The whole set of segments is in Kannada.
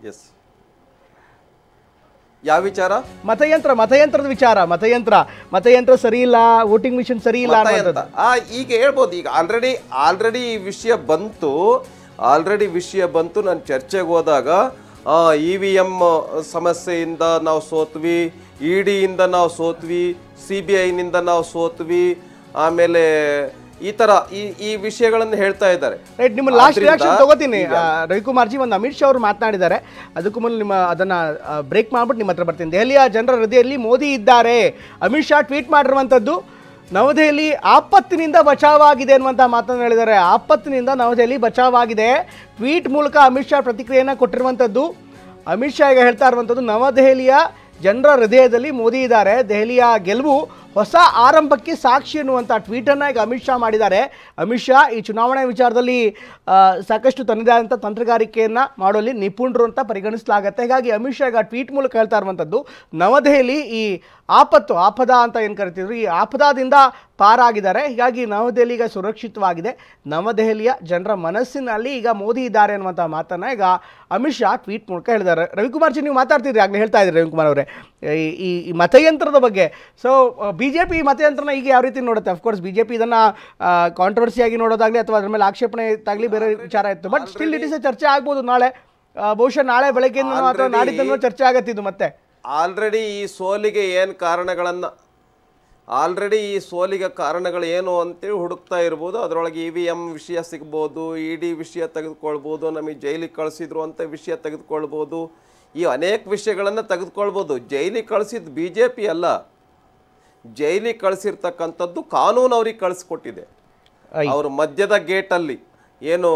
ಎಸ್, ಯಾವ ವಿಚಾರ? ಮತಯಂತ್ರದ ವಿಚಾರ. ಮತಯಂತ್ರ ಸರಿ ಇಲ್ಲ, ವೋಟಿಂಗ್ ಮಿಷನ್ ಸರಿ ಇಲ್ಲ ಅನ್ನೋದು. ಈಗ ಹೇಳ್ಬೋದು. ಈಗ ಆಲ್ರೆಡಿ ಈ ವಿಷಯ ಬಂತು. ನಾನು ಚರ್ಚೆಗೆ ಹೋದಾಗ EVM ಸಮಸ್ಯೆಯಿಂದ ನಾವು ಸೋತ್ವಿ, EDಯಿಂದ ನಾವು ಸೋತ್ವಿ, CBIನಿಂದ ನಾವು ಸೋತ್ವಿ, ಆಮೇಲೆ ಈ ತರ ಈ ವಿಷಯಗಳನ್ನು ಹೇಳ್ತಾ ಇದ್ದಾರೆ. ರೈಟ್, ನಿಮ್ಮ ಲಾಸ್ಟ್ ರಿಯಾಕ್ಷನ್ ತಗೋತೀನಿ. ರವಿಕುಮಾರ್ ಜಿ, ಒಂದು ಅಮಿತ್ ಶಾ ಅವರು ಮಾತನಾಡಿದ್ದಾರೆ. ಅದಕ್ಕೂ ಮೊದಲು ಅದನ್ನ ಬ್ರೇಕ್ ಮಾಡ್ಬಿಟ್ಟು ನಿಮ್ಮ ಹತ್ರ ಬರ್ತೀನಿ. ದೆಹಲಿಯ ಜನರ ಹೃದಯದಲ್ಲಿ ಮೋದಿ ಇದ್ದಾರೆ. ಅಮಿತ್ ಶಾ ಟ್ವೀಟ್ ಮಾಡಿರುವಂಥದ್ದು ನವದೆಹಲಿ ಆಪತ್ತಿನಿಂದ ಬಚಾವಾಗಿದೆ ಅನ್ನುವಂಥ ಮಾತನ್ನು ಹೇಳಿದ್ದಾರೆ. ಆಪತ್ತಿನಿಂದ ನವದೆಹಲಿ ಬಚಾವಾಗಿದೆ. ಟ್ವೀಟ್ ಮೂಲಕ ಅಮಿತ್ ಶಾ ಪ್ರತಿಕ್ರಿಯೆಯನ್ನು ಕೊಟ್ಟಿರುವಂಥದ್ದು. ಅಮಿತ್ ಶಾ ಈಗ ಹೇಳ್ತಾ ಇರುವಂಥದ್ದು ನವದೆಹಲಿಯ ಜನರ ಹೃದಯದಲ್ಲಿ ಮೋದಿ ಇದ್ದಾರೆ, ದೆಹಲಿಯ ಗೆಲುವು ಹೊಸ ಆರಂಭಕ್ಕೆ ಸಾಕ್ಷಿ ಎನ್ನುವಂಥ ಟ್ವೀಟನ್ನು ಈಗ ಅಮಿತ್ ಶಾ ಮಾಡಿದ್ದಾರೆ. ಅಮಿತ್ ಶಾ ಈ ಚುನಾವಣೆ ವಿಚಾರದಲ್ಲಿ ಸಾಕಷ್ಟು ತನ್ನದೇ ಆದಂಥ ತಂತ್ರಗಾರಿಕೆಯನ್ನು ಮಾಡುವಲ್ಲಿ ನಿಪುಣರು ಅಂತ ಪರಿಗಣಿಸಲಾಗುತ್ತೆ. ಹೀಗಾಗಿ ಅಮಿತ್ ಶಾ ಈಗ ಟ್ವೀಟ್ ಮೂಲಕ ಹೇಳ್ತಾ ಇರುವಂಥದ್ದು ನವದೆಹಲಿ ಈ ಆಪದ ಅಂತ ಏನು ಕರಿತಿದ್ರು, ಈ ಆಪದಾದಿಂದ ಪಾರಾಗಿದ್ದಾರೆ. ಹೀಗಾಗಿ ನವದೆಹಲಿ ಈಗ ಸುರಕ್ಷಿತವಾಗಿದೆ. ನವದೆಹಲಿಯ ಜನರ ಮನಸ್ಸಿನಲ್ಲಿ ಈಗ ಮೋದಿ ಇದ್ದಾರೆ ಅನ್ನುವಂಥ ಮಾತನ್ನು ಈಗ ಅಮಿತ್ ಶಾ ಟ್ವೀಟ್ ಮೂಲಕ ಹೇಳಿದ್ದಾರೆ. ರವಿಕುಮಾರ್ ಜಿ, ನೀವು ಮಾತಾಡ್ತಿದ್ರಿ, ಆಗಲೇ ಹೇಳ್ತಾ ಇದ್ರಿ ರವಿಕುಮಾರ್ ಅವರೇ ಈ ಮತಯಂತ್ರದ ಬಗ್ಗೆ. ಸೊ BJP ಮತಯಂತ್ರನ ಈಗ ಯಾವ ರೀತಿ ನೋಡುತ್ತೆ? ಅಫ್ಕೋರ್ಸ್ BJP ಇದನ್ನು ಕಾಂಟ್ರವರ್ಸಿಯಾಗಿ ನೋಡೋದಾಗಲಿ ಅಥವಾ ಅದ್ರ ಮೇಲೆ ಆಕ್ಷೇಪಣೆ ಇತ್ತಾಗಲಿ ಬೇರೆ ವಿಚಾರ ಇತ್ತು. ಬಟ್ ಸ್ಟಿಲ್ ಇಟ್ ಇಸ್ ಚರ್ಚೆ ಆಗ್ಬೋದು. ಬಹುಶಃ ನಾಳೆ ಬೆಳಗ್ಗೆಯಿಂದ ಅಥವಾ ನಾಡಿದ್ದನ್ನು ಚರ್ಚೆ ಆಗತ್ತಿದ್ದು ಮತ್ತೆ. ಆಲ್ರೆಡಿ ಈ ಸೋಲಿಗೆ ಕಾರಣಗಳು ಏನು ಅಂತೇಳಿ ಹುಡುಕ್ತಾ ಇರ್ಬೋದು. ಅದರೊಳಗೆ EVM ವಿಷಯ ಸಿಗ್ಬೋದು, ED ವಿಷಯ ತೆಗೆದುಕೊಳ್ಬೋದು, ನಮಗೆ ಜೈಲಿಗೆ ಕಳಿಸಿದ್ರು ಅಂತ ವಿಷಯ ತೆಗೆದುಕೊಳ್ಬೋದು. ಈ ಅನೇಕ ವಿಷಯಗಳನ್ನು ತೆಗೆದುಕೊಳ್ಬೋದು. ಜೈಲಿಗೆ ಕಳಿಸಿದ್ದು BJP ಅಲ್ಲ, ಜೈಲಿಗೆ ಕಳಿಸಿರ್ತಕ್ಕಂಥದ್ದು ಕಾನೂನು ಅವ್ರಿಗೆ ಕಳಿಸ್ಕೊಟ್ಟಿದೆ. ಅವರು ಮದ್ಯದ ಗೇಟಲ್ಲಿ ಏನು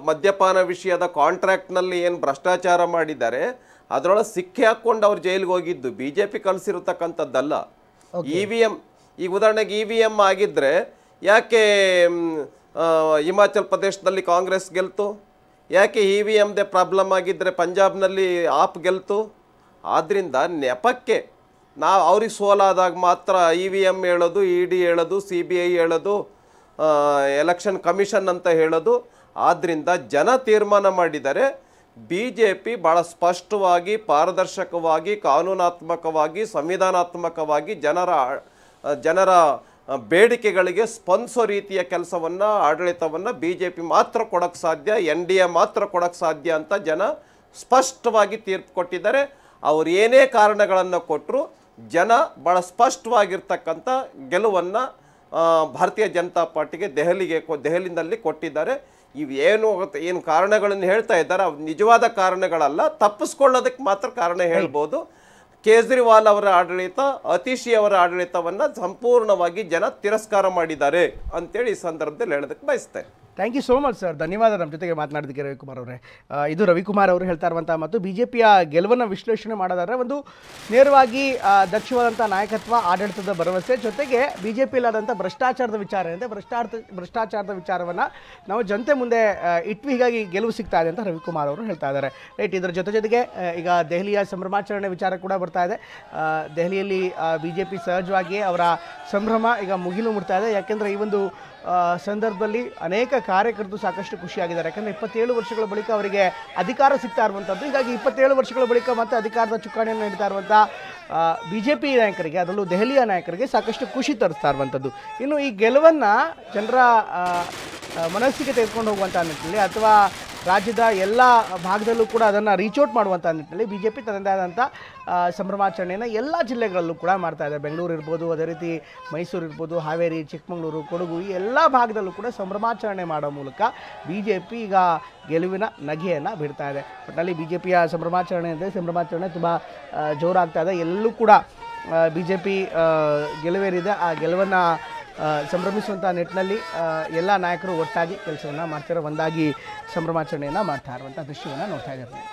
ಮದ್ಯಪಾನ ವಿಷಯದ ಕಾಂಟ್ರಾಕ್ಟ್ನಲ್ಲಿ ಏನು ಭ್ರಷ್ಟಾಚಾರ ಮಾಡಿದ್ದಾರೆ, ಅದರೊಳಗೆ ಸಿಕ್ಕಿ ಹಾಕ್ಕೊಂಡು ಅವ್ರು ಜೈಲಿಗೆ ಹೋಗಿದ್ದು. BJP ಕಳಿಸಿರ್ತಕ್ಕಂಥದ್ದಲ್ಲ. EVM ಈಗ ಉದಾಹರಣೆಗೆ EVM ಆಗಿದ್ದರೆ ಯಾಕೆ ಹಿಮಾಚಲ್ ಪ್ರದೇಶದಲ್ಲಿ ಕಾಂಗ್ರೆಸ್ ಗೆಲ್ತು? ಯಾಕೆ EVMದೇ ಪ್ರಾಬ್ಲಮ್ ಆಗಿದ್ದರೆ ಪಂಜಾಬ್ನಲ್ಲಿ ಆಪ್ ಗೆಲ್ತು? ಆದ್ದರಿಂದ ನೆಪಕ್ಕೆ ಅವ್ರಿಗೆ ಸೋಲಾದಾಗ ಮಾತ್ರ EVM ಹೇಳೋದು, ED ಹೇಳೋದು, CBI ಹೇಳೋದು, ಎಲೆಕ್ಷನ್ ಕಮಿಷನ್ ಅಂತ ಹೇಳೋದು. ಆದ್ದರಿಂದ ಜನ ತೀರ್ಮಾನ ಮಾಡಿದ್ದಾರೆ. BJP ಭಾಳ ಸ್ಪಷ್ಟವಾಗಿ, ಪಾರದರ್ಶಕವಾಗಿ, ಕಾನೂನಾತ್ಮಕವಾಗಿ, ಸಂವಿಧಾನಾತ್ಮಕವಾಗಿ ಜನರ ಬೇಡಿಕೆಗಳಿಗೆ ಸ್ಪಂದಿಸೋ ರೀತಿಯ ಕೆಲಸವನ್ನು, ಆಡಳಿತವನ್ನು BJP ಮಾತ್ರ ಕೊಡೋಕ್ಕೆ ಸಾಧ್ಯ, NDA ಮಾತ್ರ ಕೊಡೋಕ್ಕೆ ಸಾಧ್ಯ ಅಂತ ಜನ ಸ್ಪಷ್ಟವಾಗಿ ತೀರ್ಪು ಕೊಟ್ಟಿದ್ದಾರೆ. ಅವರು ಏನೇ ಕಾರಣಗಳನ್ನು ಕೊಟ್ಟರು ಜನ ಭಾಳ ಸ್ಪಷ್ಟವಾಗಿರ್ತಕ್ಕಂಥ ಗೆಲುವನ್ನು ಭಾರತೀಯ ಜನತಾ ಪಾರ್ಟಿಗೆ ದೆಹಲಿನಲ್ಲಿ ಕೊಟ್ಟಿದ್ದಾರೆ. ಏನು ಕಾರಣಗಳನ್ನು ಹೇಳ್ತಾ ಇದ್ದಾರೆ ಅವು ನಿಜವಾದ ಕಾರಣಗಳಲ್ಲ, ತಪ್ಪಿಸ್ಕೊಳ್ಳೋದಕ್ಕೆ ಮಾತ್ರ ಕಾರಣ ಹೇಳ್ಬೋದು. ಕೇಜ್ರಿವಾಲ್ ಅವರ ಆಡಳಿತ, ಅತಿಶಿ ಅವರ ಆಡಳಿತವನ್ನು ಸಂಪೂರ್ಣವಾಗಿ ಜನ ತಿರಸ್ಕಾರ ಮಾಡಿದ್ದಾರೆ ಅಂತೇಳಿ ಈ ಸಂದರ್ಭದಲ್ಲಿ ಹೇಳೋದಕ್ಕೆ ಬಯಸ್ತೇನೆ. Thank you so much sir, ಧನ್ಯವಾದ ನಮ್ಮ ಜೊತೆಗೆ ಮಾತನಾಡೋದಕ್ಕೆ ರವಿಕುಮಾರ್ ಅವರೇ. ಇದು ರವಿಕುಮಾರ್ ಅವರು ಹೇಳ್ತಾ ಇರುವಂಥ ಮತ್ತು BJPಯ ಗೆಲುವನ್ನು ವಿಶ್ಲೇಷಣೆ ಮಾಡೋದಾದರೆ ಒಂದು ನೇರವಾಗಿ ದಕ್ಷವಾದಂಥ ನಾಯಕತ್ವ, ಆಡಳಿತದ ಭರವಸೆ, ಜೊತೆಗೆ BJPಯಲ್ಲಾದಂಥ ಭ್ರಷ್ಟಾಚಾರದ ವಿಚಾರ ಏನಿದೆ, ಭ್ರಷ್ಟಾಚಾರದ ವಿಚಾರವನ್ನು ನಾವು ಜನತೆ ಮುಂದೆ ಇಟ್ಟು ಹೀಗಾಗಿ ಗೆಲುವು ಸಿಗ್ತಾ ಇದೆ ಅಂತ ರವಿಕುಮಾರ್ ಅವರು ಹೇಳ್ತಾ ಇದ್ದಾರೆ. ರೈಟ್, ಇದರ ಜೊತೆಗೆ ಈಗ ದೆಹಲಿಯ ಸಂಭ್ರಮಾಚರಣೆ ವಿಚಾರ ಕೂಡ ಬರ್ತಾ ಇದೆ. ದೆಹಲಿಯಲ್ಲಿ BJP ಸಹಜವಾಗಿಯೇ ಅವರ ಸಂಭ್ರಮ ಈಗ ಮುಗಿಲು ಮುಟ್ತಾ ಇದೆ. ಯಾಕೆಂದರೆ ಈ ಒಂದು ಸಂದರ್ಭದಲ್ಲಿ ಅನೇಕ ಕಾರ್ಯಕರ್ತರು ಸಾಕಷ್ಟು ಖುಷಿಯಾಗಿದ್ದಾರೆ. ಯಾಕಂದರೆ 27 ವರ್ಷಗಳ ಬಳಿಕ ಅವರಿಗೆ ಅಧಿಕಾರ ಸಿಗ್ತಾ ಇರುವಂಥದ್ದು. ಹೀಗಾಗಿ 27 ವರ್ಷಗಳ ಬಳಿಕ ಮತ್ತೆ ಅಧಿಕಾರದ ಚುಕ್ಕಾಣಿಯನ್ನು ನೀಡ್ತಾ ಇರುವಂಥ BJP ನಾಯಕರಿಗೆ, ಅದರಲ್ಲೂ ದೆಹಲಿಯ ನಾಯಕರಿಗೆ ಸಾಕಷ್ಟು ಖುಷಿ ತರಿಸ್ತಾ ಇರುವಂಥದ್ದು. ಇನ್ನು ಈ ಗೆಲುವನ್ನು ಜನರ ಮನಸ್ಸಿಗೆ ತೆಗೆದುಕೊಂಡು ಹೋಗುವಂಥ ನಿಟ್ಟಿನಲ್ಲಿ ಅಥವಾ ರಾಜ್ಯದ ಎಲ್ಲ ಭಾಗದಲ್ಲೂ ಕೂಡ ಅದನ್ನು ರೀಚೌಟ್ ಮಾಡುವಂಥ ನಿಟ್ಟಿನಲ್ಲಿ BJP ತನ್ನದೇ ಆದಂಥ ಸಂಭ್ರಮಾಚರಣೆಯನ್ನು ಎಲ್ಲ ಜಿಲ್ಲೆಗಳಲ್ಲೂ ಕೂಡ ಮಾಡ್ತಾ ಇದೆ. ಬೆಂಗಳೂರು ಇರ್ಬೋದು, ಅದೇ ರೀತಿ ಮೈಸೂರು ಇರ್ಬೋದು, ಹಾವೇರಿ, ಚಿಕ್ಕಮಗಳೂರು, ಕೊಡಗು, ಈ ಎಲ್ಲ ಭಾಗದಲ್ಲೂ ಕೂಡ ಸಂಭ್ರಮಾಚರಣೆ ಮಾಡೋ ಮೂಲಕ BJP ಈಗ ಗೆಲುವಿನ ನಗೆಯನ್ನು ಬಿಡ್ತಾ ಇದೆ. ಒಟ್ಟಿನಲ್ಲಿ BJPಯ ಸಂಭ್ರಮಾಚರಣೆ ತುಂಬ ಜೋರಾಗ್ತಾ ಇದೆ. ಎಲ್ಲೂ ಕೂಡ BJP ಗೆಲುವೇರಿದೆ. ಆ ಗೆಲುವನ್ನು ಸಂಭ್ರಮಿಸುವಂಥ ನಿಟ್ಟಿನಲ್ಲಿ ಎಲ್ಲ ನಾಯಕರು ಒಟ್ಟಾಗಿ ಕೆಲಸವನ್ನು ಮಾಡ್ತಾರೆ, ಒಂದಾಗಿ ಸಂಭ್ರಮಾಚರಣೆಯನ್ನು ಮಾಡ್ತಾ ಇರುವಂಥ ದೃಶ್ಯವನ್ನು ನೋಡ್ತಾ ಇದ್ದಾರೆ.